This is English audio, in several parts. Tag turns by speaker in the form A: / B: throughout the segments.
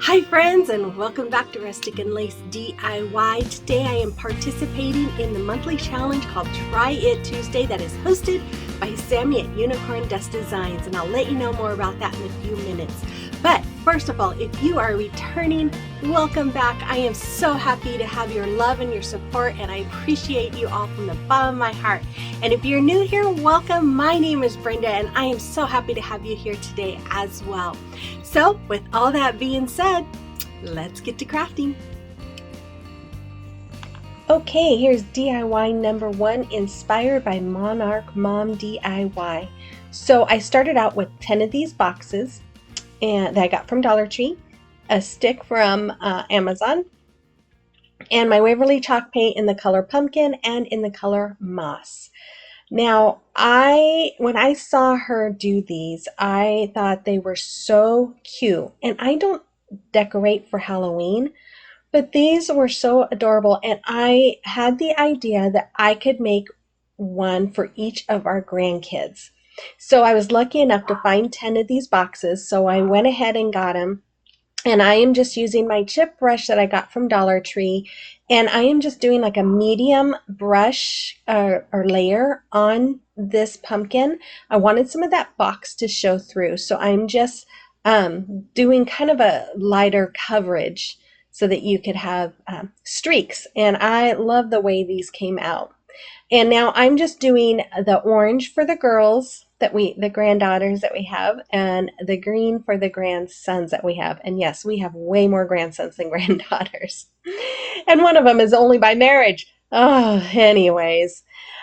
A: Hi friends, and welcome back to Rustic and Lace DIY. Today I am participating in the monthly challenge called Try It Tuesday that is hosted by Sammy at Unicorn Dust Designs, and I'll let you know more about that in a few minutes. But first of all, if you are returning, welcome back. I am so happy to have your love and your support, and I appreciate you all from the bottom of my heart. And if you're new here, welcome. My name is Brenda, and I am so happy to have you here today as well. So with all that being said, let's get to crafting. Okay, here's DIY number 1, inspired by Monarch Mom DIY. So I started out with 10 of these boxes and that I got from Dollar Tree, a stick from Amazon, and my Waverly chalk paint in the color pumpkin and in the color moss. Now, when I saw her do these, I thought they were so cute, and I don't decorate for Halloween, but these were so adorable, and I had the idea that I could make one for each of our grandkids. So I was lucky enough to find 10 of these boxes, so I went ahead and got them. And I am just using my chip brush that I got from Dollar Tree, and I am just doing like a medium brush or layer on this pumpkin. I wanted some of that box to show through, so I'm just doing kind of a lighter coverage so that you could have streaks, and I love the way these came out. And now I'm just doing the orange for the girls the granddaughters that we have, and the green for the grandsons that we have. And yes, we have way more grandsons than granddaughters. And one of them is only by marriage. Oh, anyways.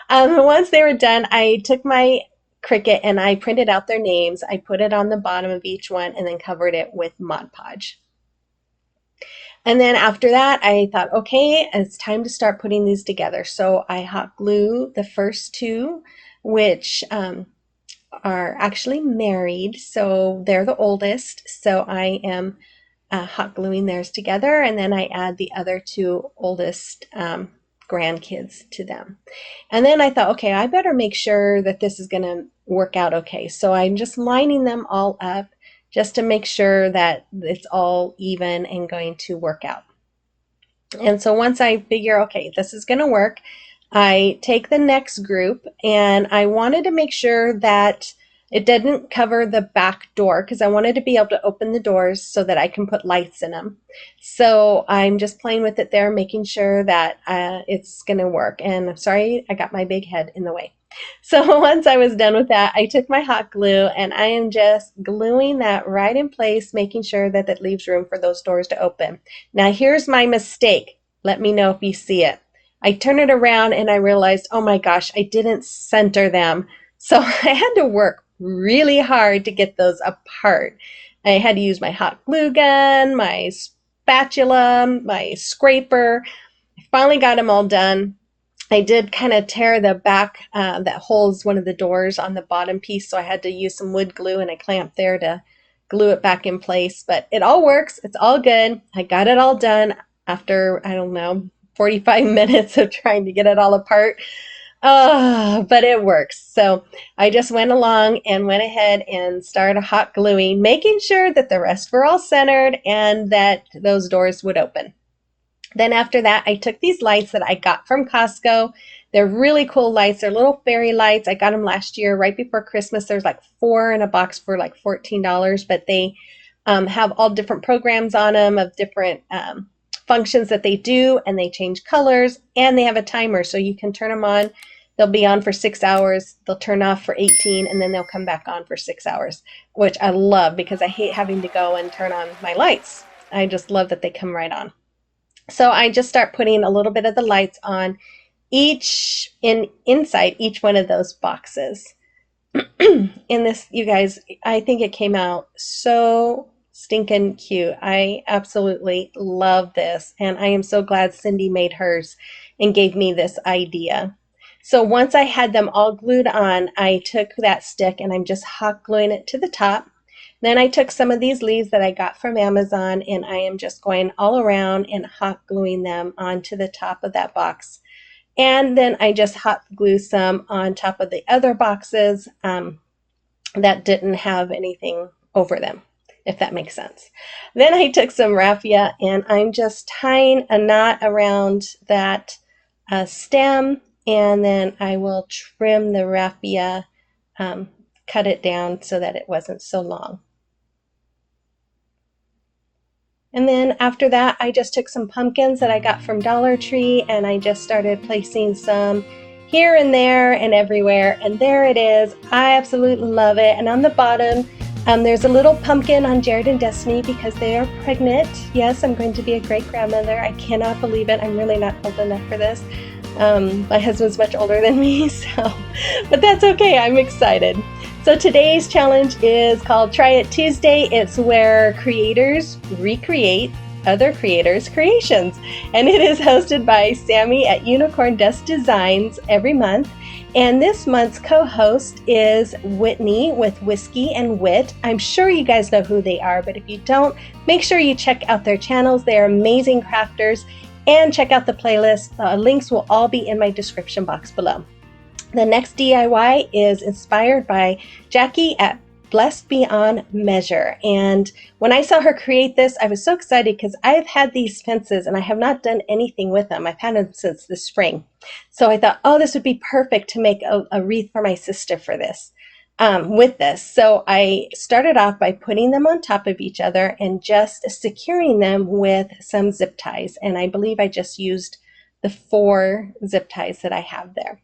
A: Once they were done, I took my Cricut and I printed out their names. I put it on the bottom of each one and then covered it with Mod Podge. And then after that, I thought, okay, it's time to start putting these together. So I hot glue the first two, which are actually married, so they're the oldest. So I am hot gluing theirs together, and then I add the other two oldest grandkids to them. And then I thought, okay, I better make sure that this is going to work out okay. So I'm just lining them all up just to make sure that it's all even and going to work out. And so once I figure, okay, this is going to work, I take the next group, and I wanted to make sure that it didn't cover the back door because I wanted to be able to open the doors so that I can put lights in them. So I'm just playing with it there, making sure that it's going to work. And I'm sorry, I got my big head in the way. So once I was done with that, I took my hot glue and I am just gluing that right in place, making sure that that leaves room for those doors to open. Now here's my mistake. Let me know if you see it. I turned it around and I realized, oh my gosh, I didn't center them. So I had to work really hard to get those apart. I had to use my hot glue gun, my spatula, my scraper. I finally got them all done. I did kind of tear the back that holds one of the doors on the bottom piece, so I had to use some wood glue and a clamp there to glue it back in place. But it all works. It's all good. I got it all done after, I don't know, 45 minutes of trying to get it all apart. But it works. So I just went along and went ahead and started hot gluing, making sure that the rest were all centered and that those doors would open. Then after that, I took these lights that I got from Costco. They're really cool lights. They're little fairy lights. I got them last year right before Christmas. There's like 4 in a box for like $14, but they have all different programs on them of different functions that they do, and they change colors, and they have a timer so you can turn them on. They'll be on for 6 hours, they'll turn off for 18, and then they'll come back on for 6 hours, which I love because I hate having to go and turn on my lights. I just love that they come right on. So I just start putting a little bit of the lights on inside each one of those boxes. In this, you guys, I think it came out so stinking cute. I absolutely love this, and I am so glad Cindy made hers and gave me this idea. So once I had them all glued on, I took that stick and I'm just hot gluing it to the top. Then I took some of these leaves that I got from Amazon, and I am just going all around and hot gluing them onto the top of that box. And then I just hot glue some on top of the other boxes that didn't have anything over them. if that makes sense. Then I took some raffia and I'm just tying a knot around that stem, and then I will trim the raffia, cut it down so that it wasn't so long. And then after that, I just took some pumpkins that I got from Dollar Tree and I just started placing some here and there and everywhere. And there it is. I absolutely love it. And on the bottom, there's a little pumpkin on Jared and Destiny because they are pregnant. Yes, I'm going to be a great grandmother. I cannot believe it. I'm really not old enough for this. My husband's much older than me, so, but that's okay. I'm excited. So today's challenge is called Try It Tuesday. It's where creators recreate other creators' creations. And it is hosted by Sammy at Unicorn Dust Designs every month. And this month's co-host is Whitney with Whiskey and Wit. I'm sure you guys know who they are, but if you don't, make sure you check out their channels. They are amazing crafters. And check out the playlist. Links will all be in my description box below. The next DIY is inspired by Jackie at Blessed Beyond Measure. And when I saw her create this, I was so excited because I've had these fences and I have not done anything with them. I've had them since the spring. So I thought, oh, this would be perfect to make a wreath for my sister for this. With this. So I started off by putting them on top of each other and just securing them with some zip ties. And I believe I just used the 4 zip ties that I have there.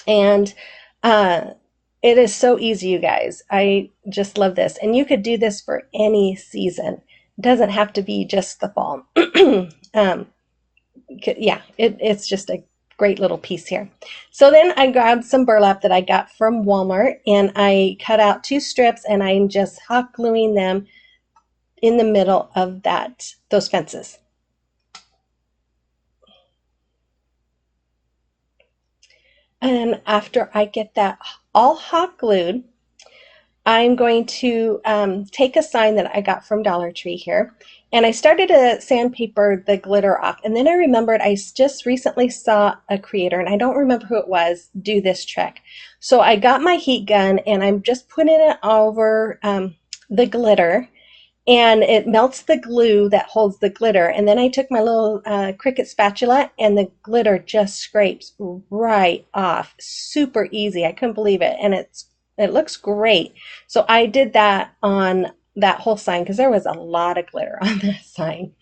A: And it is so easy, you guys. I just love this. And you could do this for any season. It doesn't have to be just the fall. Yeah, it's just a great little piece here. So then I grabbed some burlap that I got from Walmart and I cut out 2 strips and I'm just hot gluing them in the middle of those fences. And after I get that all hot glued, I'm going to take a sign that I got from Dollar Tree here, and I started to sandpaper the glitter off, and then I remembered I just recently saw a creator, and I don't remember who it was, do this trick. So I got my heat gun, and I'm just putting it over the glitter, and it melts the glue that holds the glitter. And then I took my little Cricut spatula and the glitter just scrapes right off. Super easy. I couldn't believe it. And it looks great. So I did that on that whole sign because there was a lot of glitter on that sign.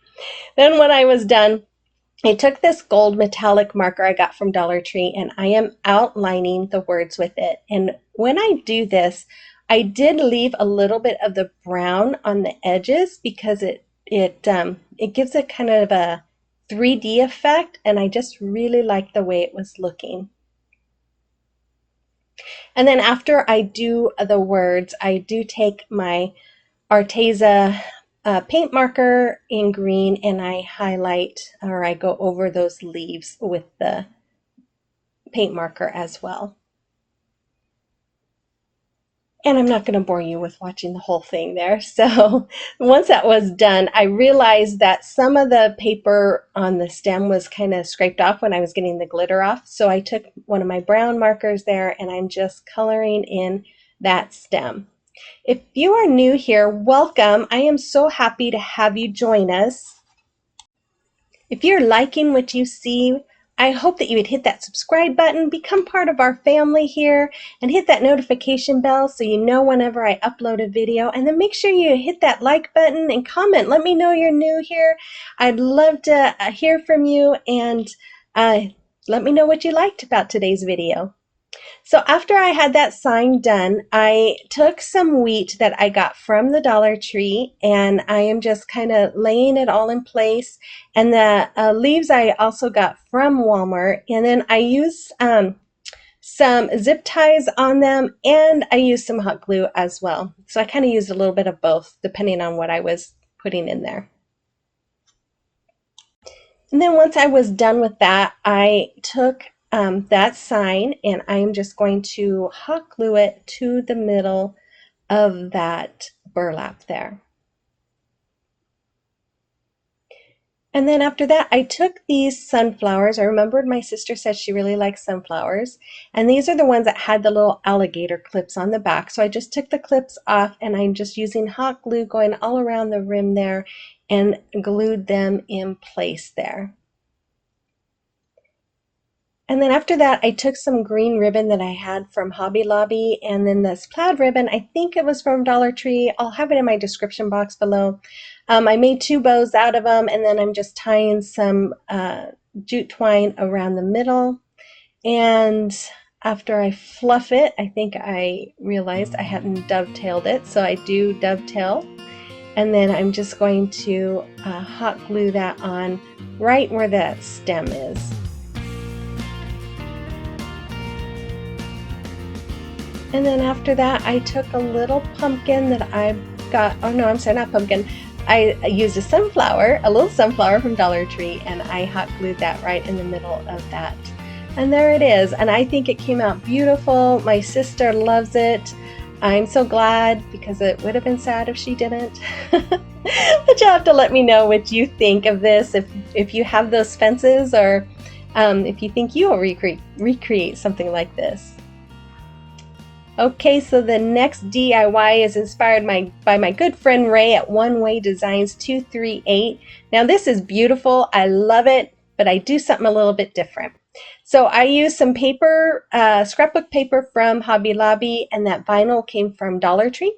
A: Then when I was done, I took this gold metallic marker I got from Dollar Tree and I am outlining the words with it. And when I do this, I did leave a little bit of the brown on the edges because it gives it kind of a 3D effect, and I just really like the way it was looking. And then after I do the words, I do take my Arteza paint marker in green and I highlight, or I go over those leaves with the paint marker as well. And I'm not going to bore you with watching the whole thing there. So once that was done, I realized that some of the paper on the stem was kind of scraped off when I was getting the glitter off. So I took one of my brown markers there and I'm just coloring in that stem. If you are new here, welcome. I am so happy to have you join us. If you're liking what you see, I hope that you would hit that subscribe button, become part of our family here, and hit that notification bell so you know whenever I upload a video. And then make sure you hit that like button and comment. Let me know you're new here. I'd love to hear from you, and let me know what you liked about today's video. So after I had that sign done, I took some wheat that I got from the Dollar Tree and I am just kind of laying it all in place. And the leaves I also got from Walmart. And then I used some zip ties on them and I used some hot glue as well. So I kind of used a little bit of both depending on what I was putting in there. And then once I was done with that, I took that sign and I'm just going to hot glue it to the middle of that burlap there. And then after that, I took these sunflowers. I remembered my sister said she really likes sunflowers. And these are the ones that had the little alligator clips on the back. So I just took the clips off and I'm just using hot glue going all around the rim there and glued them in place there. And then after that, I took some green ribbon that I had from Hobby Lobby, and then this plaid ribbon, I think it was from Dollar Tree. I'll have it in my description box below. I made 2 bows out of them, and then I'm just tying some jute twine around the middle. And after I fluff it, I think I realized I hadn't dovetailed it, so I do dovetail. And then I'm just going to hot glue that on right where that stem is. And then after that, I took a little pumpkin that I got, oh no, I'm sorry, not pumpkin. I used a little sunflower from Dollar Tree, and I hot glued that right in the middle of that. And there it is. And I think it came out beautiful. My sister loves it. I'm so glad, because it would have been sad if she didn't. But you'll have to let me know what you think of this, if you have those fences, or if you think you will recreate something like this. Okay, so the next DIY is inspired by my good friend Ray at One Way Designs 238. Now this is beautiful, I love it, but I do something a little bit different. So I used some paper, scrapbook paper from Hobby Lobby, and that vinyl came from Dollar Tree.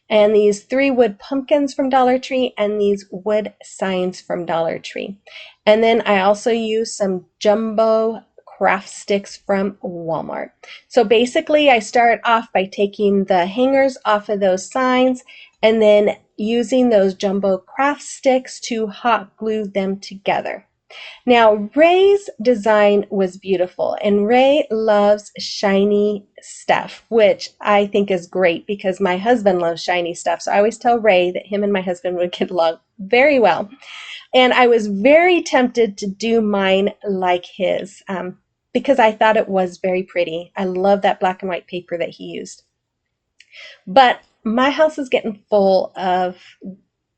A: And these 3 wood pumpkins from Dollar Tree, and these wood signs from Dollar Tree. And then I also used some jumbo craft sticks from Walmart. So basically I start off by taking the hangers off of those signs and then using those jumbo craft sticks to hot glue them together. Now Ray's design was beautiful, and Ray loves shiny stuff, which I think is great because my husband loves shiny stuff. So I always tell Ray that him and my husband would get along very well. And I was very tempted to do mine like his, because I thought it was very pretty. I love that black and white paper that he used. But my house is getting full of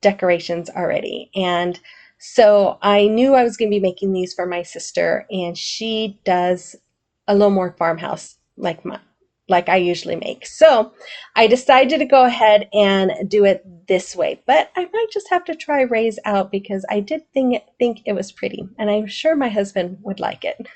A: decorations already. And so I knew I was going to be making these for my sister, and she does a little more farmhouse like I usually make. So I decided to go ahead and do it this way, but I might just have to try Ray's out because I did think it was pretty, and I'm sure my husband would like it.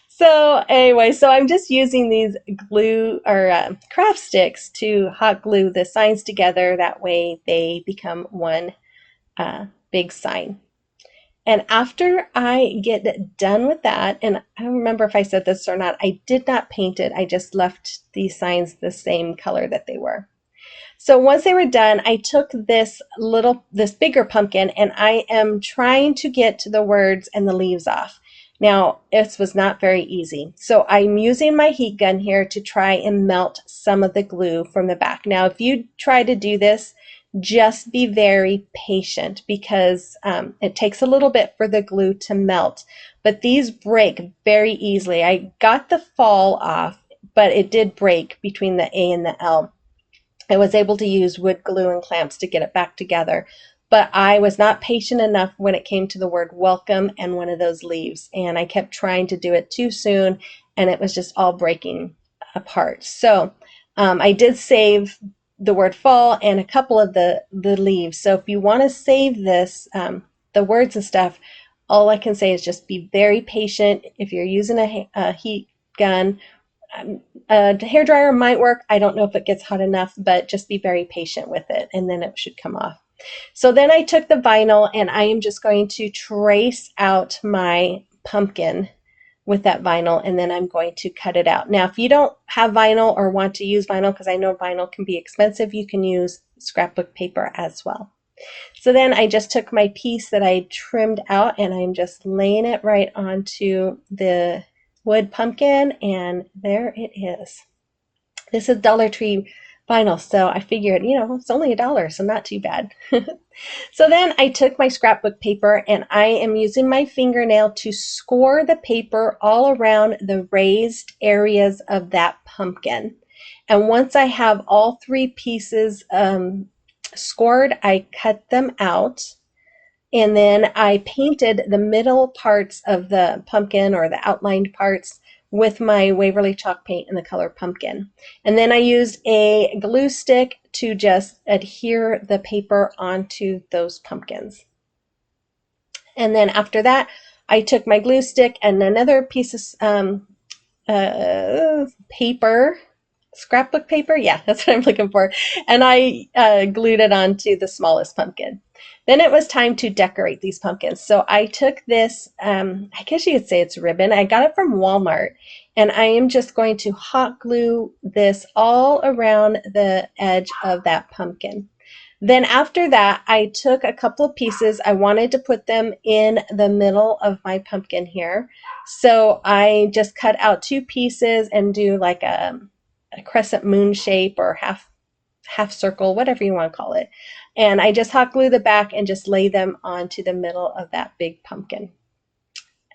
A: So anyway, so I'm just using these glue or craft sticks to hot glue the signs together. That way they become one big sign. And after I get done with that, and I don't remember if I said this or not, I did not paint it. I just left these signs the same color that they were. So once they were done, I took this bigger pumpkin, and I am trying to get the words and the leaves off. Now, this was not very easy. So I'm using my heat gun here to try and melt some of the glue from the back. Now, if you try to do this, just be very patient because it takes a little bit for the glue to melt. But these break very easily. I got the fall off, but it did break between the A and the L. I was able to use wood glue and clamps to get it back together, but I was not patient enough when it came to the word welcome and one of those leaves, and I kept trying to do it too soon, and it was just all breaking apart. So I did save the word fall and a couple of the leaves. So if you want to save this, the words and stuff, all I can say is just be very patient. If you're using a heat gun, a hairdryer might work. I don't know if it gets hot enough, but just be very patient with it, and then it should come off. So then I took the vinyl, and I am just going to trace out my pumpkin with that vinyl, and then I'm going to cut it out. Now, if you don't have vinyl or want to use vinyl, because I know vinyl can be expensive, you can use scrapbook paper as well. So then I just took my piece that I trimmed out, and I'm just laying it right onto the wood pumpkin, and there it is. This is Dollar Tree vinyl, so I figured, it's only $1, so not too bad. So then I took my scrapbook paper, and I am using my fingernail to score the paper all around the raised areas of that pumpkin. And once I have all 3 pieces scored, I cut them out. And then I painted the middle parts of the pumpkin, or the outlined parts, with my Waverly chalk paint in the color pumpkin. And then I used a glue stick to just adhere the paper onto those pumpkins. And then after that, I took my glue stick and another piece of paper, scrapbook paper, yeah, that's what I'm looking for, and I glued it onto the smallest pumpkin. Then it was time to decorate these pumpkins. So I took this, I guess you could say it's ribbon. I got it from Walmart, and I am just going to hot glue this all around the edge of that pumpkin. Then after that, I took a couple of pieces. I wanted to put them in the middle of my pumpkin here. So I just cut out 2 pieces and do like a crescent moon shape, or half circle, whatever you want to call it. And I just hot glue the back and just lay them onto the middle of that big pumpkin.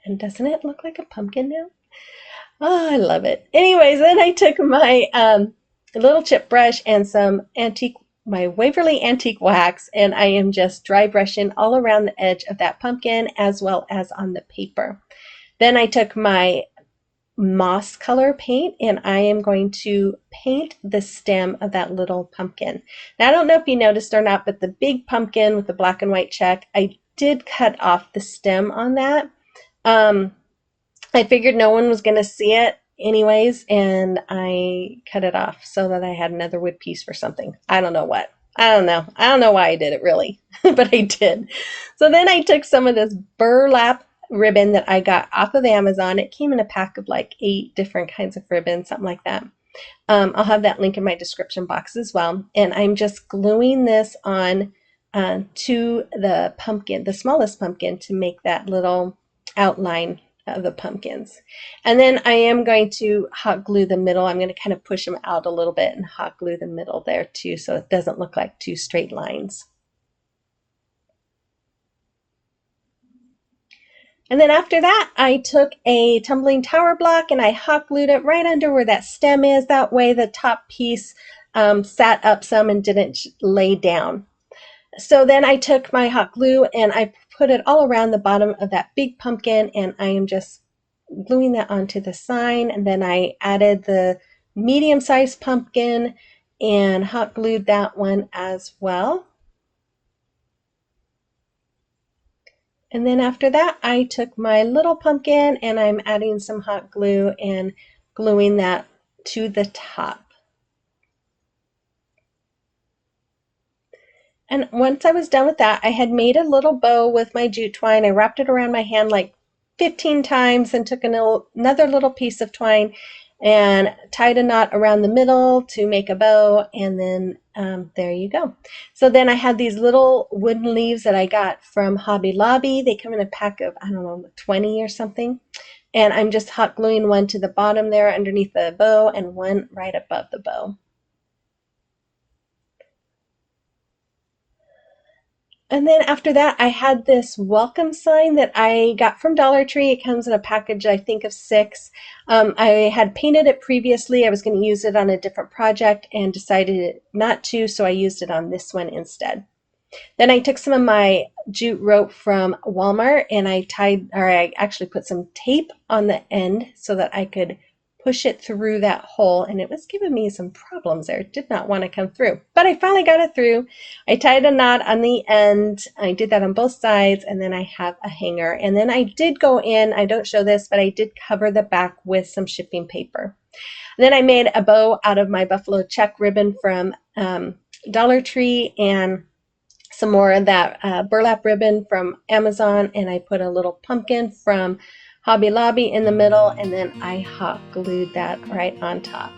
A: And doesn't it look like a pumpkin now? Oh, I love it. Anyways, then I took my little chip brush and my Waverly antique wax, and I am just dry brushing all around the edge of that pumpkin as well as on the paper. Then I took my moss color paint, and I am going to paint the stem of that little pumpkin. Now, I don't know if you noticed or not, but the big pumpkin with the black and white check, I did cut off the stem on that. I figured no one was going to see it anyways, and I cut it off so that I had another wood piece for something. I don't know what. I don't know why I did it, really, but I did. So then I took some of this burlap ribbon that I got off of Amazon. It came in a pack of like 8 different kinds of ribbon, something like that. I'll have that link in my description box as well. And I'm just gluing this on to the pumpkin, the smallest pumpkin, to make that little outline of the pumpkins. And then I am going to hot glue the middle. I'm going to kind of push them out a little bit and hot glue the middle there too, so it doesn't look like 2 straight lines. And then after that, I took a tumbling tower block and I hot glued it right under where that stem is. That way the top piece sat up some and didn't lay down. So then I took my hot glue and I put it all around the bottom of that big pumpkin, and I am just gluing that onto the sign. And then I added the medium-sized pumpkin and hot glued that one as well. And then after that, I took my little pumpkin and I'm adding some hot glue and gluing that to the top. And once I was done with that, I had made a little bow with my jute twine. I wrapped it around my hand like 15 times and took another little piece of twine and tied a knot around the middle to make a bow, and then there you go. So then I had these little wooden leaves that I got from Hobby Lobby. They come in a pack of, I don't know, 20 or something. And I'm just hot gluing one to the bottom there underneath the bow and one right above the bow. And then after that, I had this welcome sign that I got from Dollar Tree. It comes in a package, I think, of 6. I had painted it previously. I was going to use it on a different project and decided not to, so I used it on this one instead. Then I took some of my jute rope from Walmart and I actually put some tape on the end so that I could push it through that hole, and it was giving me some problems there. It did not want to come through, but I finally got it through. I tied a knot on the end. I did that on both sides, and then I have a hanger. And then I did go in, I don't show this, but I did cover the back with some shipping paper. And then I made a bow out of my buffalo check ribbon from Dollar Tree and some more of that burlap ribbon from Amazon, and I put a little pumpkin from Hobby Lobby in the middle, and then I hot glued that right on top.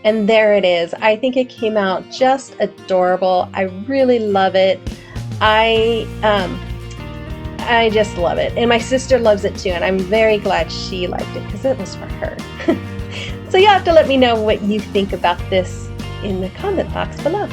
A: And there it is. I think it came out just adorable. I really love it. I just love it. And my sister loves it too, and I'm very glad she liked it because it was for her. So you'll have to let me know what you think about this in the comment box below.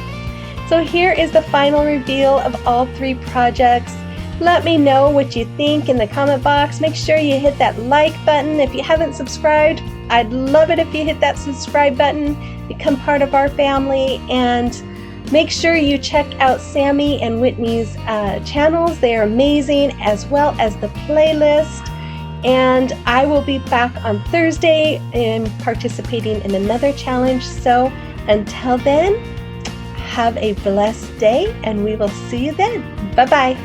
A: So here is the final reveal of all 3 projects. Let me know what you think in the comment box. Make sure you hit that like button. If you haven't subscribed, I'd love it if you hit that subscribe button, become part of our family, and Make sure you check out Sammy and Whitney's channels. They are amazing, as well as the playlist. And I will be back on Thursday and participating in another challenge. So until then, have a blessed day, and we will see you then. Bye-bye.